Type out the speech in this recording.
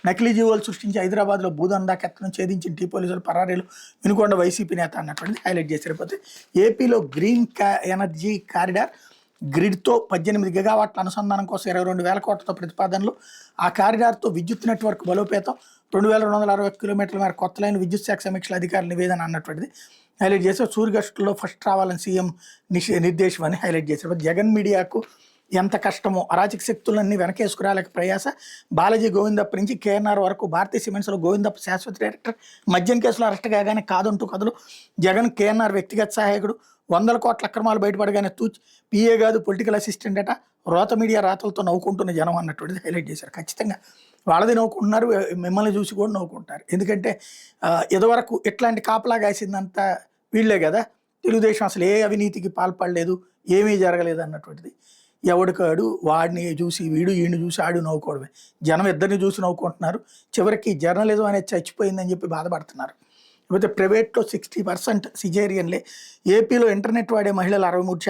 నకిలీ జీవోలు సృష్టించి హైదరాబాద్లో భూదందా కెత్తనం ఛేదించిన టీ పోలీసులు పరారీలు వినుకొండ వైసీపీ నేత అన్నటువంటిది హైలైట్ చేశారు. పోతే ఏపీలో గ్రీన్ ఎనర్జీ కారిడార్ గ్రిడ్తో 18 గిగావాట్ల అనుసంధానం కోసం 22,000 కోట్లతో ప్రతిపాదనలు. ఆ కారిడార్తో విద్యుత్ నెట్వర్క్ బలోపేతం, 2260 కిలోమీటర్ల మేర కొత్త లైన్ విద్యుత్ శాఖ సమీక్షల అధికారుల నివేదన అన్నటువంటిది హైలైట్ చేశారు. సూర్యగస్టుల్లో ఫస్ట్ రావాలని సీఎం నిర్దేశం అని హైలైట్ చేశారు. జగన్ మీడియాకు ఎంత కష్టమో, అరాచక శక్తులన్నీ వెనకేసుకురాలేక ప్రయాస. బాలాజీ గోవిందప్ప నుంచి కేఎన్ఆర్ వరకు భారతీయ సిమెంట్స్లో గోవిందప్ప శాశ్వత డైరెక్టర్. మద్యం కేసులో అరెస్ట్ కాగానే కాదంటూ కథలు. జగన్ కేఎన్ఆర్ వ్యక్తిగత సహాయకుడు. 100 కోట్ల అక్రమాలు బయటపడగానే తూచి పిఏ కాదు పొలిటికల్ అసిస్టెంట్ అట. రోత మీడియా రాతలతో నవ్వుకుంటున్న జనం అన్నటువంటిది హైలైట్ చేశారు. ఖచ్చితంగా వాళ్ళది నవ్వుకుంటున్నారు, మిమ్మల్ని చూసి కూడా నవ్వుకుంటారు. ఎందుకంటే ఇదివరకు ఇట్లాంటి కాపలా కాసిందంతా వీళ్ళే కదా. తెలుగుదేశం అసలు ఏ అవినీతికి పాల్పడలేదు, ఏమీ జరగలేదు అన్నటువంటిది. ఎవడికాడు వాడిని చూసి వీడు, ఈయన్ని చూసి ఆడు నవ్వుకోవడమే. జనం ఇద్దరిని చూసి నవ్వుకుంటున్నారు. చివరికి జర్నలిజం అనేది చచ్చిపోయిందని చెప్పి బాధపడుతున్నారు. లేకపోతే ప్రైవేట్లో 60% సిజేరియన్లే. ఏపీలో ఇంటర్నెట్ వాడే మహిళలు 63%